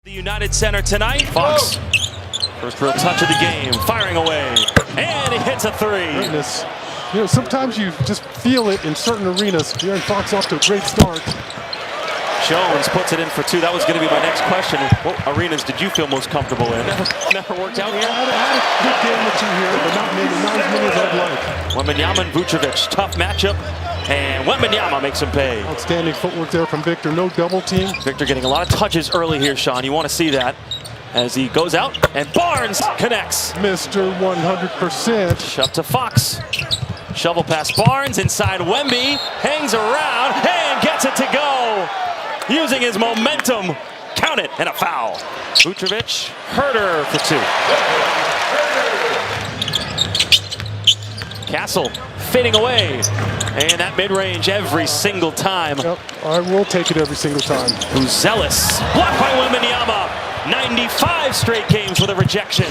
The United Center tonight. Fox, first real touch of the game, firing away, and he hits a three. Goodness. You know, sometimes you just feel it in certain arenas. De'Aaron Fox off to a great start. Jones puts it in for two. That was going to be my next question. What arenas did you feel most comfortable in? Never worked out here? I had a good game or two here, but not as many as I'd like. Wembanyama and Vucevic, tough matchup. And Wembanyama makes him pay. Outstanding footwork there from Victor. No double team. Victor getting a lot of touches early here, Sean. You want to see that as he goes out and Barnes connects. Mr. 100%. Shove to Fox. Shovel past Barnes inside Wemby. Hangs around and gets it to go. Using his momentum. Count it, and a foul. Vucevic, Herter for two. Castle fading away. And that mid-range every single time. Yep, I will take it every single time. Who's zealous. Blocked by Wembanyama. 95 straight games with a rejection.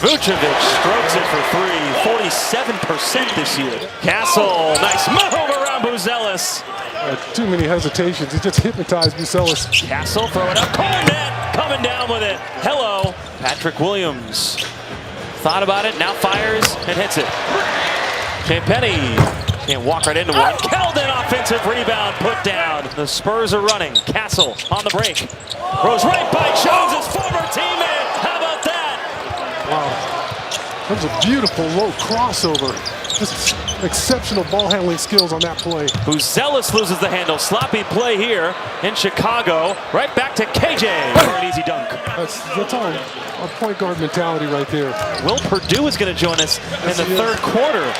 Vucevic strokes it for three. 47% this year. Castle, nice move around Buzelis. Too many hesitations. He just hypnotized Buzelis. Castle throwing up. Cornet coming down with it. Hello. Patrick Williams. Thought about it, now fires and hits it. Penny can't walk right into one. Keldon offensive rebound put down. The Spurs are running. Castle on the break. Throws right by Jones' former teammate. How about that? Wow. That was a beautiful low crossover. Just exceptional ball handling skills on that play. Buzelis loses the handle. Sloppy play here in Chicago. Right back to KJ for an easy dunk. That's all a point guard mentality right there. Will Purdue is going to join us in the third quarter.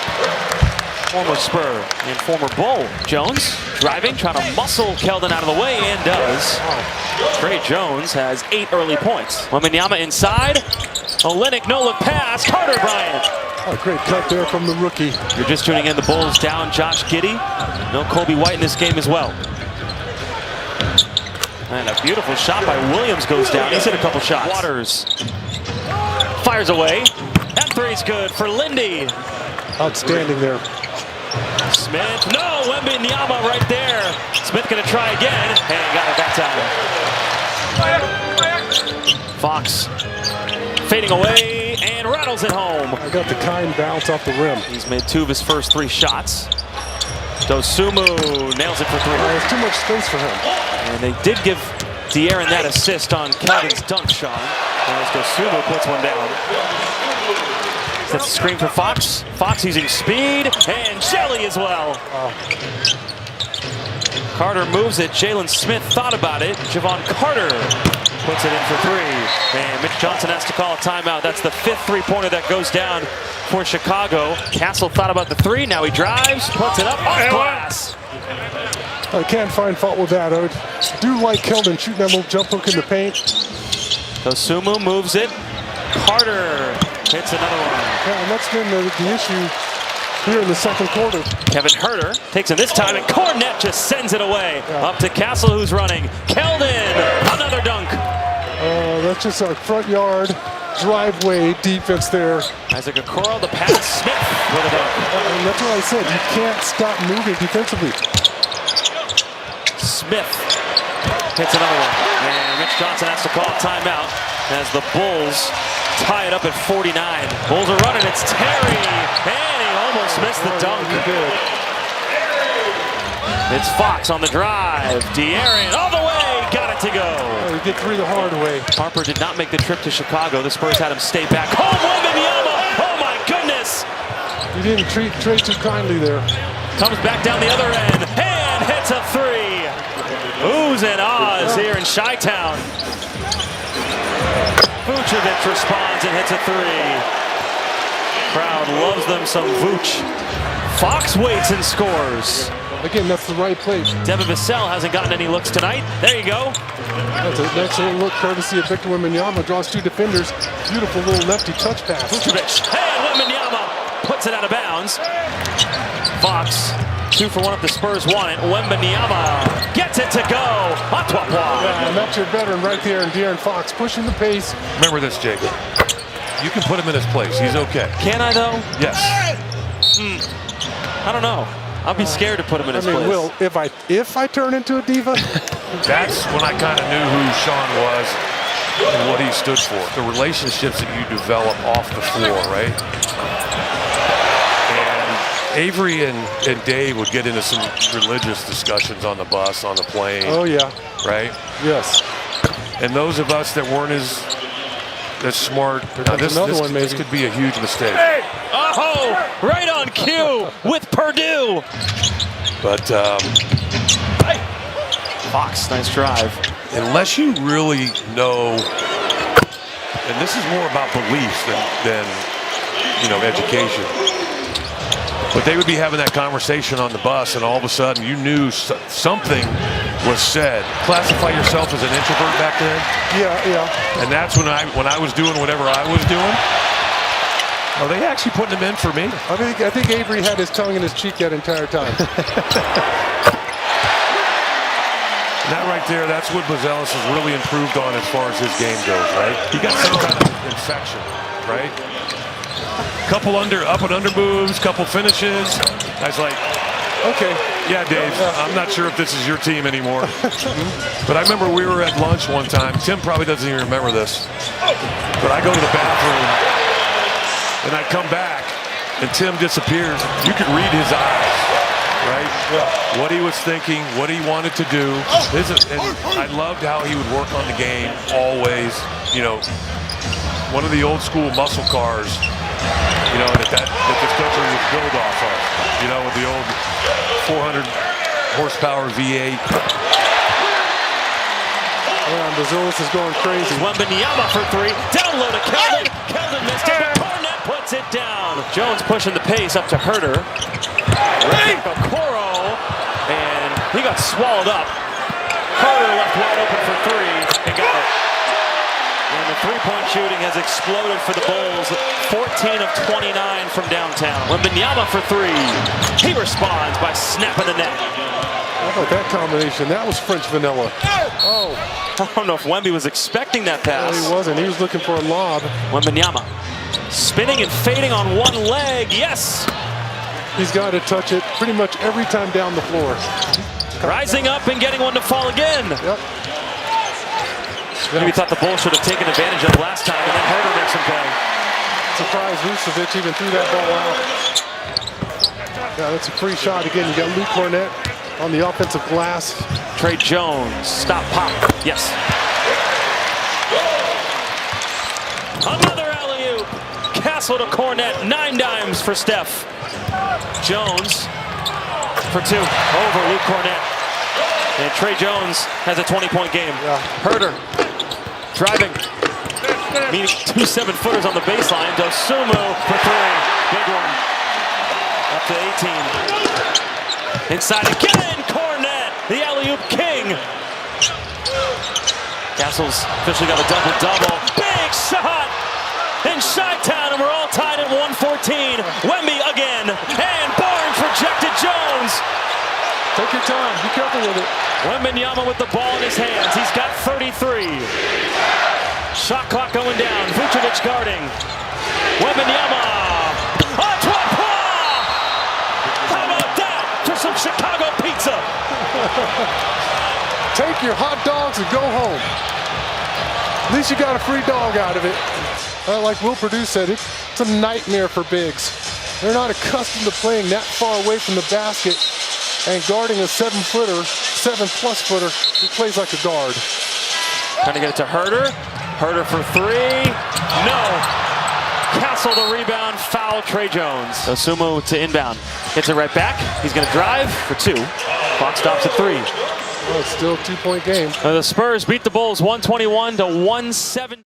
Former Spur and former Bull. Jones driving, trying to muscle Keldon out of the way, and does. Trey Jones has 8 early points. Wembanyama inside. Olynyk no-look pass. Carter Bryant. Oh, great cut there from the rookie. You're just tuning in. The Bulls down Josh Giddey. No Kobe White in this game as well. And a beautiful shot by Williams goes down. He's hit a couple shots. Waters fires away. That three's good for Lindy. Outstanding there. Smith, no, Wembanyama right there. Smith gonna try again, and got it that time. Fox fading away and rattles it home. I got the kind bounce off the rim. He's made 2 of his first 3 shots. Dosumu nails it for 3. There's too much space for him. And they did give De'Aaron that assist on Keldon's dunk shot. As Dosumu puts one down. That's a screen for Fox. Fox using speed and Shelley as well. Carter moves it. Jalen Smith thought about it. Javon Carter puts it in for 3. And Mitch Johnson has to call a timeout. That's the 5th three-pointer that goes down for Chicago. Castle thought about the 3. Now he drives, puts it up off glass. I can't find fault with that. I do like Keldon shooting that little jump hook in the paint. Dosumu moves it. Carter hits another one. Yeah, and that's been the issue here in the second quarter. Kevin Herter takes it this time, and Cornet just sends it away. Yeah. Up to Castle, who's running. Keldon, another dunk. That's just a front yard driveway defense there. Isaac Okoro, the pass, Smith with a dunk. And that's what I said. You can't stop moving defensively. Smith hits another one. And Mitch Johnson has to call a timeout as the Bulls tie it up at 49. Bulls are running. It's Terry. And he almost missed the dunk. He did. It's Fox on the drive. De'Aaron all the way. Got it to go. He did 3 the hard way. Harper did not make the trip to Chicago. The Spurs had him stay back home. Wembanyama. Oh my goodness. He didn't treat Trey too kindly there. Comes back down the other end and hits a 3. Oohs and ahs here in Chi-Town. Vucevic responds and hits a 3. Crowd loves them some Vooch. Fox waits and scores. Again, that's the right play. Devin Vassell hasn't gotten any looks tonight. There you go. That's an excellent look courtesy of Victor Wembanyama. Draws 2 defenders. Beautiful little lefty touch pass. Vucevic. And Wembanyama puts it out of bounds. Fox 2 for 1 if the Spurs want it. Wembanyama gets it to go. Yeah, and that's your veteran right there in De'Aaron Fox, pushing the pace. Remember this, Jacob. You can put him in his place. He's okay. Can I, though? Yes. I don't know. I'll be scared to put him in his place. Will, if I turn into a diva? That's when I kind of knew who Sean was. and what he stood for. The relationships that you develop off the floor, right? And Avery and Dave would get into some religious discussions on the bus, on the plane. Oh, yeah. Right? Yes. And those of us that weren't as smart, this could be a huge mistake. Oh, right on cue with Purdue. But Fox, nice drive. unless you really know, and this is more about beliefs than education. But they would be having that conversation on the bus, and all of a sudden you knew something was said. Classify yourself as an introvert back then? Yeah. And that's when I was doing whatever I was doing. Are they actually putting them in for me? I think Avery had his tongue in his cheek that entire time. And that right there, that's what Buzelis has really improved on as far as his game goes, right? He got some kind of infection, right? Couple up and under moves, couple finishes. I was like, okay. Yeah, Dave, I'm not sure if this is your team anymore. But I remember we were at lunch one time. Tim probably doesn't even remember this. But I go to the bathroom, and I come back, and Tim disappears. You could read his eyes, right? Yeah. What he was thinking, what he wanted to do. And I loved how he would work on the game always. One of the old school muscle cars, that this country was built off of, with the old 400 horsepower V8. Man, Buzelis is going crazy. Wembanyama for three. Down low to Keldon. Keldon missed it, but Barnett puts it down. Jones pushing the pace up to Herter. Okoro, and he got swallowed up. Herter left wide open for three and got it. And the three-point shooting has exploded for the Bulls. 14 of 29 from downtown. Wembanyama for three. He responds by snapping the net. How about that combination? That was French vanilla. Oh. I don't know if Wemby was expecting that pass. No, he wasn't. He was looking for a lob. Wembanyama spinning and fading on one leg. Yes. He's got to touch it pretty much every time down the floor. Rising up and getting one to fall again. Yep. Maybe thought the Bulls should have taken advantage of last time, and then Herter makes him pay. Surprised Vucevic even threw that ball out. Yeah, that's a free shot. Again, you got Luke Cornett on the offensive glass. Trey Jones, stop, pop, yes. Another alley-oop. Castle to Cornett, 9 dimes for Steph. Jones for two, over Luke Cornett. And Trey Jones has a 20-point game. Yeah. Herter driving, meeting 2 7-footers on the baseline. Dosunmu for three, big one. Up to 18. Inside again, Cornett, the alley-oop king. Castle's officially got a double-double. Big shot in Chi-Town, and we're all tied at 114. Wemby again, and Barnes rejected Jones. Take your time. Be careful with it. Wembanyama with the ball in his hands. He's got 33. Shot clock going down. Vucevic guarding. Wembanyama. How about that for some Chicago pizza? Take your hot dogs and go home. At least you got a free dog out of it. Like Will Perdue said, it's a nightmare for bigs. They're not accustomed to playing that far away from the basket and guarding a 7-footer, 7+ footer who plays like a guard. Trying to get it to Herter. Herter for three. No. Castle the rebound. Foul Trey Jones. Dosunmu to inbound. Gets it right back. He's going to drive for two. Clock stops at 3. Well, it's still a 2-point game. The Spurs beat the Bulls 121 to 117.